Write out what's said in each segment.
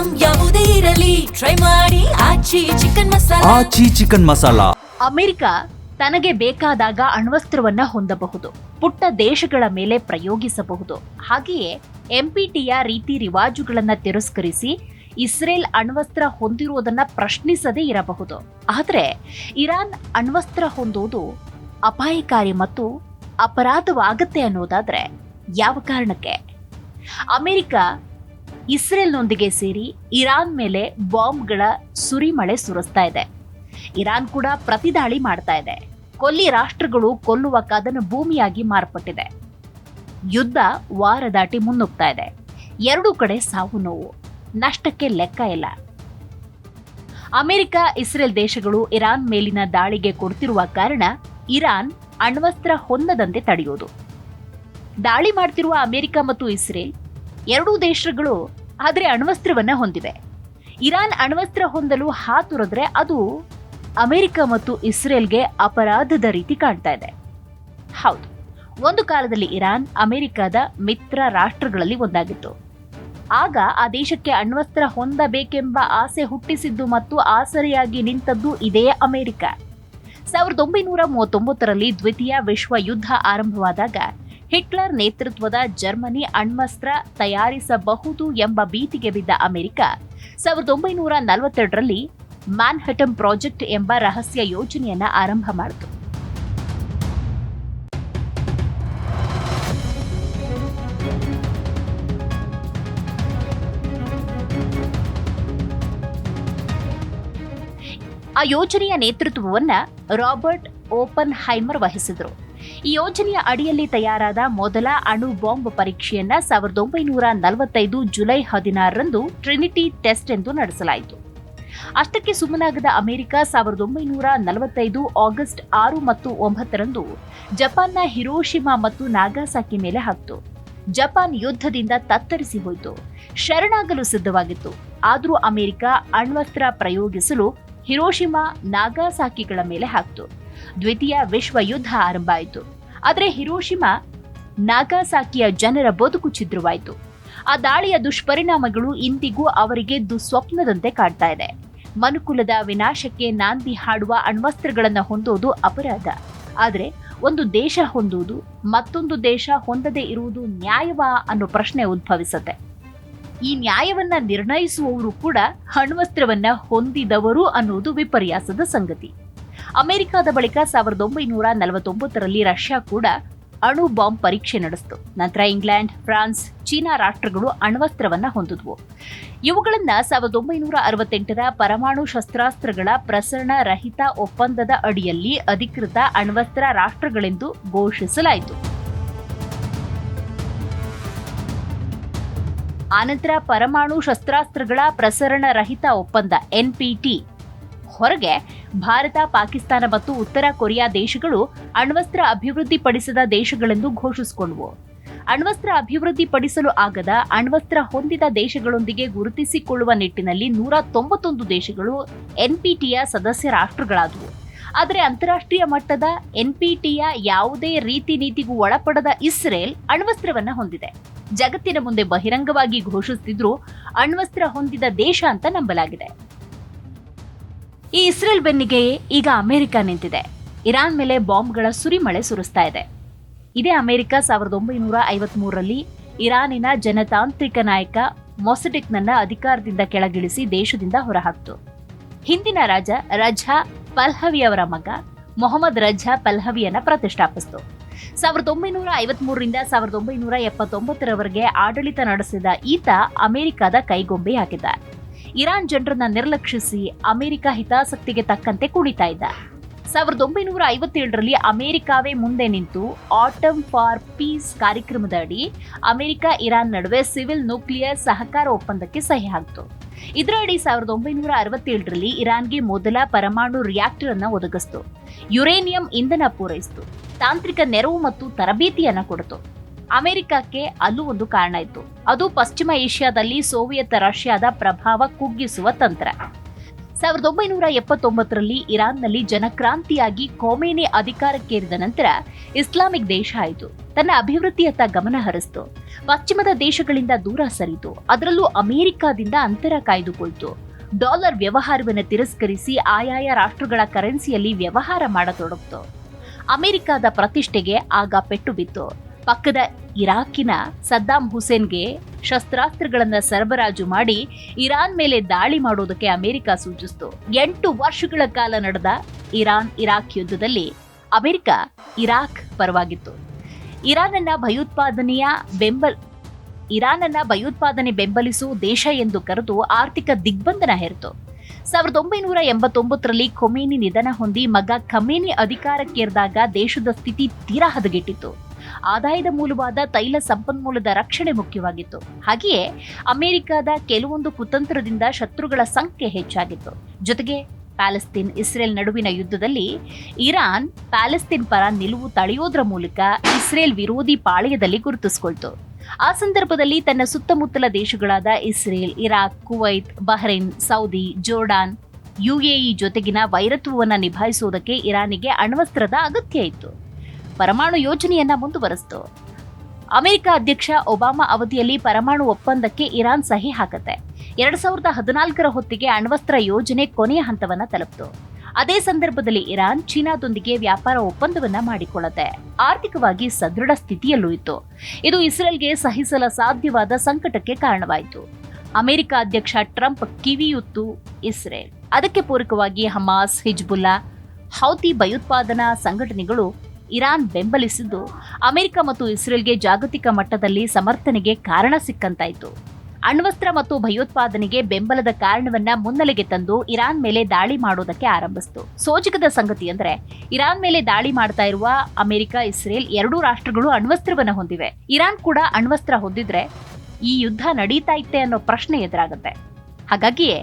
Item ಯಾವುದೇ ಇರಲಿ try ಮಾಡಿ ಆಚಿ ಚಿಕನ್ ಮಸಾಲಾ. ಅಮೆರಿಕ ತನಗೆ ಬೇಕಾದಾಗ ಅಣ್ವಸ್ತ್ರವನ್ನ ಹೊಂದಬಹುದು, ಪುಟ್ಟ ದೇಶಗಳ ಮೇಲೆ ಪ್ರಯೋಗಿಸಬಹುದು. ಹಾಗೆಯೇ ಎಂಪಿಟಿಯ ರೀತಿ ರಿವಾಜುಗಳನ್ನ ತಿರಸ್ಕರಿಸಿ ಇಸ್ರೇಲ್ ಅಣ್ವಸ್ತ್ರ ಹೊಂದಿರುವುದನ್ನ ಪ್ರಶ್ನಿಸದೇ ಇರಬಹುದು. ಆದರೆ ಇರಾನ್ ಅಣ್ವಸ್ತ್ರ ಹೊಂದುವುದು ಅಪಾಯಕಾರಿ ಮತ್ತು ಅಪರಾಧವಾಗತ್ತೆ ಅನ್ನೋದಾದ್ರೆ ಯಾವ ಕಾರಣಕ್ಕೆ? ಅಮೆರಿಕ ಇಸ್ರೇಲ್ನೊಂದಿಗೆ ಸೇರಿ ಇರಾನ್ ಮೇಲೆ ಬಾಂಬ್ಗಳ ಸುರಿಮಳೆ ಸುರಿಸ್ತಾ ಇದೆ. ಇರಾನ್ ಕೂಡ ಪ್ರತಿದಾಳಿ ಮಾಡ್ತಾ ಇದೆ. ಕೊಲ್ಲಿ ರಾಷ್ಟ್ರಗಳು ಕೊಲ್ಲುವ ಕದನ ಭೂಮಿಯಾಗಿ ಮಾರ್ಪಟ್ಟಿದೆ. ಯುದ್ಧ ವಾರ ದಾಟಿ ಮುನ್ನುಗ್ತಾ ಇದೆ. ಎರಡೂ ಕಡೆ ಸಾವು ನೋವು, ನಷ್ಟಕ್ಕೆ ಲೆಕ್ಕ ಇಲ್ಲ. ಅಮೆರಿಕ, ಇಸ್ರೇಲ್ ದೇಶಗಳು ಇರಾನ್ ಮೇಲಿನ ದಾಳಿಗೆ ಕೊಡ್ತಿರುವ ಕಾರಣ ಇರಾನ್ ಅಣ್ವಸ್ತ್ರ ಹೊಂದದಂತೆ ತಡೆಯೋದು. ದಾಳಿ ಮಾಡ್ತಿರುವ ಅಮೆರಿಕ ಮತ್ತು ಇಸ್ರೇಲ್ ಎರಡೂ ದೇಶಗಳು ಆದರೆ ಅಣ್ವಸ್ತ್ರವನ್ನ ಹೊಂದಿವೆ. ಇರಾನ್ ಅಣ್ವಸ್ತ್ರ ಹೊಂದಲು ಹಾತೊರೆದ್ರೆ ಅದು ಅಮೆರಿಕ ಮತ್ತು ಇಸ್ರೇಲ್ಗೆ ಅಪರಾಧದ ರೀತಿ ಕಾಣ್ತಾ ಇದೆ. ಹೌದು, ಒಂದು ಕಾಲದಲ್ಲಿ ಇರಾನ್ ಅಮೆರಿಕದ ಮಿತ್ರ ರಾಷ್ಟ್ರಗಳಲ್ಲಿ ಒಂದಾಗಿತ್ತು. ಆಗ ಆ ದೇಶಕ್ಕೆ ಅಣ್ವಸ್ತ್ರ ಹೊಂದಬೇಕೆಂಬ ಆಸೆ ಹುಟ್ಟಿಸಿದ್ದು ಮತ್ತು ಆಸರೆಯಾಗಿ ನಿಂತದ್ದು ಇದೇ ಅಮೆರಿಕ. 1939ರಲ್ಲಿ ದ್ವಿತೀಯ ವಿಶ್ವ ಯುದ್ಧ ಆರಂಭವಾದಾಗ ಹಿಟ್ಲರ್ ನೇತೃತ್ವದ ಜರ್ಮನಿ ಅಣ್ವಸ್ತ್ರ ತಯಾರಿಸಬಹುದು ಎಂಬ ಭೀತಿಗೆ ಬಿದ್ದ ಅಮೆರಿಕ 1942ರಲ್ಲಿ ಮ್ಯಾನ್ಹಟನ್ ಪ್ರಾಜೆಕ್ಟ್ ಎಂಬ ರಹಸ್ಯ ಯೋಜನೆಯನ್ನ ಆರಂಭ ಮಾಡಿತು. ಆ ಯೋಜನೆಯ ನೇತೃತ್ವವನ್ನ ರಾಬರ್ಟ್ ಓಪನ್ ಹೈಮರ್ ವಹಿಸಿದ್ರು. ಈ ಯೋಜನೆಯ ಅಡಿಯಲ್ಲಿ ತಯಾರಾದ ಮೊದಲ ಅಣು ಬಾಂಬ್ ಪರೀಕ್ಷೆಯನ್ನ 1945 ಜುಲೈ 16ರಂದು ಟ್ರಿನಿಟಿ ಟೆಸ್ಟ್ ಎಂದು ನಡೆಸಲಾಯಿತು. ಅಷ್ಟಕ್ಕೆ ಸುಮ್ಮನಾಗದ ಅಮೆರಿಕ 1945 ಆಗಸ್ಟ್ 6 ಮತ್ತು 9ರಂದು ಜಪಾನ್ನ ಹಿರೋಶಿಮಾ ಮತ್ತು ನಾಗಾಸಾಕಿ ಮೇಲೆ ಹಾಕ್ತು. ಜಪಾನ್ ಯುದ್ಧದಿಂದ ತತ್ತರಿಸಿ ಹೋಯಿತು, ಶರಣಾಗಲು ಸಿದ್ಧವಾಗಿತ್ತು. ಆದರೂ ಅಮೆರಿಕ ಅಣ್ವಸ್ತ್ರ ಪ್ರಯೋಗಿಸಲು ಹಿರೋಶಿಮಾ, ನಾಗಾಸಾಕಿಗಳ ಮೇಲೆ ಹಾಕ್ತು. ದ್ವಿತೀಯ ವಿಶ್ವ ಯುದ್ಧ ಆರಂಭ ಆಯಿತು. ಆದರೆ ಹಿರೋಶಿಮಾ, ನಾಗಾಸಾಕಿಯ ಜನರ ಬದುಕು ಛಿದ್ರವಾಯಿತು. ಆ ದಾಳಿಯ ದುಷ್ಪರಿಣಾಮಗಳು ಇಂದಿಗೂ ಅವರಿಗೆ ದುಸ್ವಪ್ನದಂತೆ ಕಾಡ್ತಾ ಇದೆ. ಮನುಕುಲದ ವಿನಾಶಕ್ಕೆ ನಾಂದಿ ಹಾಡುವ ಅಣ್ವಸ್ತ್ರಗಳನ್ನು ಹೊಂದೋದು ಅಪರಾಧ. ಆದರೆ ಒಂದು ದೇಶ ಹೊಂದುವುದು ಮತ್ತೊಂದು ದೇಶ ಹೊಂದದೇ ಇರುವುದು ನ್ಯಾಯವಾ ಅನ್ನೋ ಪ್ರಶ್ನೆ ಉದ್ಭವಿಸುತ್ತೆ. ಈ ನ್ಯಾಯವನ್ನ ನಿರ್ಣಯಿಸುವವರು ಕೂಡ ಅಣ್ವಸ್ತ್ರವನ್ನ ಹೊಂದಿದವರು ಅನ್ನೋದು ವಿಪರ್ಯಾಸದ ಸಂಗತಿ. ಅಮೆರಿಕದ ಬಳಿಕ 1949ರಲ್ಲಿ ರಷ್ಯಾ ಕೂಡ ಅಣು ಬಾಂಬ್ ಪರೀಕ್ಷೆ ನಡೆಸಿತು. ನಂತರ ಇಂಗ್ಲೆಂಡ್, ಫ್ರಾನ್ಸ್, ಚೀನಾ ರಾಷ್ಟ್ರಗಳು ಅಣ್ವಸ್ತ್ರವನ್ನ ಹೊಂದಿದ್ವು. ಇವುಗಳನ್ನ 1968ರ ಪರಮಾಣು ಶಸ್ತ್ರಾಸ್ತ್ರಗಳ ಪ್ರಸರಣ ರಹಿತ ಒಪ್ಪಂದದ ಅಡಿಯಲ್ಲಿ ಅಧಿಕೃತ ಅಣ್ವಸ್ತ್ರ ರಾಷ್ಟ್ರಗಳೆಂದು ಘೋಷಿಸಲಾಯಿತು. ಆನಂತರ ಪರಮಾಣು ಶಸ್ತ್ರಾಸ್ತ್ರಗಳ ಪ್ರಸರಣ ರಹಿತ ಒಪ್ಪಂದ NPT ಹೊರಗೆ ಭಾರತ, ಪಾಕಿಸ್ತಾನ ಮತ್ತು ಉತ್ತರ ಕೊರಿಯಾ ದೇಶಗಳು ಅಣ್ವಸ್ತ್ರ ಅಭಿವೃದ್ಧಿಪಡಿಸಿದ ದೇಶಗಳೆಂದು ಘೋಷಿಸಿಕೊಂಡವು. ಅಣ್ವಸ್ತ್ರ ಅಭಿವೃದ್ಧಿಪಡಿಸಲು ಆಗದ ಅಣ್ವಸ್ತ್ರ ಹೊಂದಿದ ದೇಶಗಳೊಂದಿಗೆ ಗುರುತಿಸಿಕೊಳ್ಳುವ ನಿಟ್ಟಿನಲ್ಲಿ 191 ದೇಶಗಳು NPTಯ ಸದಸ್ಯ ರಾಷ್ಟ್ರಗಳಾದವು. ಆದರೆ ಅಂತಾರಾಷ್ಟ್ರೀಯ ಮಟ್ಟದ NPTಯ ಯಾವುದೇ ರೀತಿ ನೀತಿಗೂ ಒಳಪಡದ ಇಸ್ರೇಲ್ ಅಣ್ವಸ್ತ್ರವನ್ನ ಹೊಂದಿದೆ. ಜಗತ್ತಿನ ಮುಂದೆ ಬಹಿರಂಗವಾಗಿ ಘೋಷಿಸುತ್ತಿದ್ರು ಅಣ್ವಸ್ತ್ರ ಹೊಂದಿದ ದೇಶ ಅಂತ ನಂಬಲಾಗಿದೆ. ಈ ಇಸ್ರೇಲ್ ಬೆನ್ನಿಗೆ ಈಗ ಅಮೆರಿಕ ನಿಂತಿದೆ. ಇರಾನ್ ಮೇಲೆ ಬಾಂಬ್ಗಳ ಸುರಿಮಳೆ ಸುರಿಸ್ತಾ ಇದೆ. ಇದೇ ಅಮೆರಿಕ 1953ರಲ್ಲಿ ಇರಾನಿನ ಜನತಾಂತ್ರಿಕ ನಾಯಕ ಮೊಸಡೆಕ್ನನ್ನ ಅಧಿಕಾರದಿಂದ ಕೆಳಗಿಳಿಸಿ ದೇಶದಿಂದ ಹೊರಹಾಕ್ತು. ಹಿಂದಿನ ರಾಜ ರಜಾ ಪಹ್ಲವಿ ಅವರ ಮಗ ಮೊಹಮ್ಮದ್ ರಜಾ ಪಹ್ಲವಿಯನ್ನ ಪ್ರತಿಷ್ಠಾಪಿಸಿತು. 1953ರಿಂದ 1979ರವರೆಗೆ ಆಡಳಿತ ನಡೆಸಿದ ಈತ ಅಮೆರಿಕದ ಕೈಗೊಂಬೆಯಾಗಿದ್ದ. ಇರಾನ್ ಜನರನ್ನ ನಿರ್ಲಕ್ಷಿಸಿ ಅಮೆರಿಕ ಹಿತಾಸಕ್ತಿಗೆ ತಕ್ಕಂತೆ ಕುಣಿತಾ ಇದ್ದ. 1957ರಲ್ಲಿ ಅಮೆರಿಕವೇ ಮುಂದೆ ನಿಂತು ಆಟಮ್ ಫಾರ್ ಪೀಸ್ ಕಾರ್ಯಕ್ರಮದ ಅಡಿ ಅಮೆರಿಕ ಇರಾನ್ ನಡುವೆ ಸಿವಿಲ್ ನ್ಯೂಕ್ಲಿಯರ್ ಸಹಕಾರ ಒಪ್ಪಂದಕ್ಕೆ ಸಹಿ ಹಾಕಿತು. ಇದರ ಅಡಿ 1967ರಲ್ಲಿ ಇರಾನ್ಗೆ ಮೊದಲ ಪರಮಾಣು ರಿಯಾಕ್ಟರ್ ಅನ್ನ ಒದಗಿಸಿತು. ಯುರೇನಿಯಂ ಇಂಧನ ಪೂರೈಸಿತು. ತಾಂತ್ರಿಕ ನೆರವು ಮತ್ತು ತರಬೇತಿಯನ್ನ ಕೊಡಿತು. ಅಮೆರಿಕಕ್ಕೆ ಅಲ್ಲೂ ಒಂದು ಕಾರಣ ಇತ್ತು. ಅದು ಪಶ್ಚಿಮ ಏಷ್ಯಾದಲ್ಲಿ ಸೋವಿಯತ್ ರಷ್ಯಾದ ಪ್ರಭಾವ ಕುಗ್ಗಿಸುವ ತಂತ್ರ. 1979ರಲ್ಲಿ ಇರಾನ್ನಲ್ಲಿ ಜನಕ್ರಾಂತಿಯಾಗಿ ಖೊಮೇನಿ ಅಧಿಕಾರಕ್ಕೇರಿದ ನಂತರ ಇಸ್ಲಾಮಿಕ್ ದೇಶ ಆಯಿತು. ತನ್ನ ಅಭಿವೃದ್ಧಿಯತ್ತ ಗಮನ ಹರಿಸಿತು. ಪಶ್ಚಿಮದ ದೇಶಗಳಿಂದ ದೂರ ಸರಿತು. ಅದರಲ್ಲೂ ಅಮೆರಿಕಾದಿಂದ ಅಂತರ ಕಾಯ್ದುಕೊಳ್ತು. ಡಾಲರ್ ವ್ಯವಹಾರವನ್ನು ತಿರಸ್ಕರಿಸಿ ಆಯಾಯ ರಾಷ್ಟ್ರಗಳ ಕರೆನ್ಸಿಯಲ್ಲಿ ವ್ಯವಹಾರ ಮಾಡತೊಡಗಿತು. ಅಮೆರಿಕದ ಪ್ರತಿಷ್ಠೆಗೆ ಆಗ ಪೆಟ್ಟು ಬಿತ್ತು. ಪಕ್ಕದ ಇರಾಕಿನ ಸದ್ದಾಂ ಹುಸೇನ್ಗೆ ಶಸ್ತ್ರಾಸ್ತ್ರಗಳನ್ನು ಸರಬರಾಜು ಮಾಡಿ ಇರಾನ್ ಮೇಲೆ ದಾಳಿ ಮಾಡೋದಕ್ಕೆ ಅಮೆರಿಕ ಸೂಚಿಸಿತು. 8 ವರ್ಷಗಳ ಕಾಲ ನಡೆದ ಇರಾಕ್ ಯುದ್ಧದಲ್ಲಿ ಅಮೆರಿಕ ಇರಾಕ್ ಪರವಾಗಿತ್ತು. ಇರಾನನ್ನ ಭಯೋತ್ಪಾದನೆ ಬೆಂಬಲಿಸುವ ದೇಶ ಎಂದು ಕರೆದು ಆರ್ಥಿಕ ದಿಗ್ಬಂಧನ ಹೇರಿತು. 1989ರಲ್ಲಿ ಖೊಮೇನಿ ನಿಧನ ಹೊಂದಿ ಮಗ ಖಮೇನಿ ಅಧಿಕಾರಕ್ಕೇರಿದಾಗ ದೇಶದ ಸ್ಥಿತಿ ತೀರಾ ಹದಗೆಟ್ಟಿತ್ತು. ಆದಾಯದ ಮೂಲವಾದ ತೈಲ ಸಂಪನ್ಮೂಲದ ರಕ್ಷಣೆ ಮುಖ್ಯವಾಗಿತ್ತು. ಹಾಗೆಯೇ ಅಮೆರಿಕದ ಕೆಲವೊಂದು ಕುತಂತ್ರದಿಂದ ಶತ್ರುಗಳ ಸಂಖ್ಯೆ ಹೆಚ್ಚಾಗಿತ್ತು. ಜೊತೆಗೆ ಪ್ಯಾಲೆಸ್ತೈನ್ ಇಸ್ರೇಲ್ ನಡುವಿನ ಯುದ್ಧದಲ್ಲಿ ಇರಾನ್ ಪ್ಯಾಲೆಸ್ತೈನ್ ಪರ ನಿಲುವು ತಳೆಯೋದ್ರ ಮೂಲಕ ಇಸ್ರೇಲ್ ವಿರೋಧಿ ಪಾಳೆಯದಲ್ಲಿ ಗುರುತಿಸಿಕೊಳ್ತು. ಆ ಸಂದರ್ಭದಲ್ಲಿ ತನ್ನ ಸುತ್ತಮುತ್ತಲ ದೇಶಗಳಾದ Israel, Iraq, Kuwait, Bahrain, Saudi, Jordan, UAE ಜೊತೆಗಿನ ವೈರತ್ವವನ್ನು ನಿಭಾಯಿಸುವುದಕ್ಕೆ ಇರಾನಿಗೆ ಅಣ್ವಸ್ತ್ರದ ಅಗತ್ಯ ಇತ್ತು. ಪರಮಾಣು ಯೋಜನೆಯನ್ನ ಮುಂದುವರೆಸಿತು. ಅಮೆರಿಕ ಅಧ್ಯಕ್ಷ ಒಬಾಮಾ ಅವಧಿಯಲ್ಲಿ ಪರಮಾಣು ಒಪ್ಪಂದಕ್ಕೆ ಇರಾನ್ ಸಹಿ ಹಾಕುತ್ತೆ. 2014ರ ಹೊತ್ತಿಗೆ ಅಣ್ವಸ್ತ್ರ ಯೋಜನೆ ಕೊನೆಯ ಹಂತವನ್ನ ತಲುಪಿತು. ಅದೇ ಸಂದರ್ಭದಲ್ಲಿ ಇರಾನ್ ಚೀನಾದೊಂದಿಗೆ ವ್ಯಾಪಾರ ಒಪ್ಪಂದವನ್ನ ಮಾಡಿಕೊಳ್ಳುತ್ತೆ. ಆರ್ಥಿಕವಾಗಿ ಸದೃಢ ಸ್ಥಿತಿಯಲ್ಲೂ ಇತ್ತು. ಇದು ಇಸ್ರೇಲ್ಗೆ ಸಹಿಸಲು ಸಾಧ್ಯವಾದ ಸಂಕಟಕ್ಕೆ ಕಾರಣವಾಯಿತು. ಅಮೆರಿಕ ಅಧ್ಯಕ್ಷ ಟ್ರಂಪ್ ಕಿವಿಯುತ್ತು ಇಸ್ರೇಲ್. ಅದಕ್ಕೆ ಪೂರಕವಾಗಿ ಹಮಾಸ್, ಹಿಜ್ಬುಲ್ಲಾ, ಹೌತಿ ಭಯೋತ್ಪಾದನಾ ಸಂಘಟನೆಗಳು ಇರಾನ್ ಬೆಂಬಲಿಸಿದ್ದು ಅಮೆರಿಕ ಮತ್ತು ಇಸ್ರೇಲ್ಗೆ ಜಾಗತಿಕ ಮಟ್ಟದಲ್ಲಿ ಸಮರ್ಥನೆಗೆ ಕಾರಣ ಸಿಕ್ಕಂತಾಯಿತು. ಅಣ್ವಸ್ತ್ರ ಮತ್ತು ಭಯೋತ್ಪಾದನೆಗೆ ಬೆಂಬಲದ ಕಾರಣವನ್ನ ಮುನ್ನೆಲೆಗೆ ತಂದು ಇರಾನ್ ಮೇಲೆ ದಾಳಿ ಮಾಡೋದಕ್ಕೆ ಆರಂಭಿಸಿತು. ಸೋಜಿಗದ ಸಂಗತಿ ಅಂದ್ರೆ ಇರಾನ್ ಮೇಲೆ ದಾಳಿ ಮಾಡ್ತಾ ಇರುವ ಅಮೆರಿಕ, ಇಸ್ರೇಲ್ ಎರಡೂ ರಾಷ್ಟ್ರಗಳು ಅಣ್ವಸ್ತ್ರವನ್ನ ಹೊಂದಿವೆ. ಇರಾನ್ ಕೂಡ ಅಣ್ವಸ್ತ್ರ ಹೊಂದಿದ್ರೆ ಈ ಯುದ್ಧ ನಡೀತಾ ಇತ್ತೆ ಅನ್ನೋ ಪ್ರಶ್ನೆ ಎದುರಾಗುತ್ತೆ. ಹಾಗಾಗಿಯೇ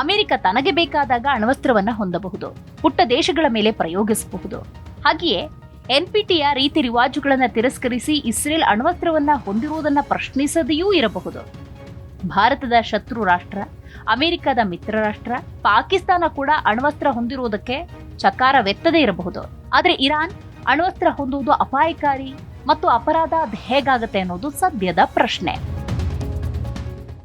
ಅಮೆರಿಕ ತನಗೆ ಬೇಕಾದಾಗ ಅಣ್ವಸ್ತ್ರವನ್ನ ಹೊಂದಬಹುದು, ಪುಟ್ಟ ದೇಶಗಳ ಮೇಲೆ ಪ್ರಯೋಗಿಸಬಹುದು. ಹಾಗೆಯೇ NPTಯ ರೀತಿ ರಿವಾಜುಗಳನ್ನು ತಿರಸ್ಕರಿಸಿ ಇಸ್ರೇಲ್ ಅಣ್ವಸ್ತ್ರವನ್ನ ಹೊಂದಿರುವುದನ್ನ ಪ್ರಶ್ನಿಸದೆಯೂ ಇರಬಹುದು. ಭಾರತದ ಶತ್ರು ರಾಷ್ಟ್ರ, ಅಮೆರಿಕದ ಮಿತ್ರ ರಾಷ್ಟ್ರ ಪಾಕಿಸ್ತಾನ ಕೂಡ ಅಣ್ವಸ್ತ್ರ ಹೊಂದಿರುವುದಕ್ಕೆ ಚಕಾರವೆತ್ತದೇ ಇರಬಹುದು. ಆದರೆ ಇರಾನ್ ಅಣ್ವಸ್ತ್ರ ಹೊಂದುವುದು ಅಪಾಯಕಾರಿ ಮತ್ತು ಅಪರಾಧ ಹೇಗಾಗುತ್ತೆ ಅನ್ನೋದು ಸದ್ಯದ ಪ್ರಶ್ನೆ.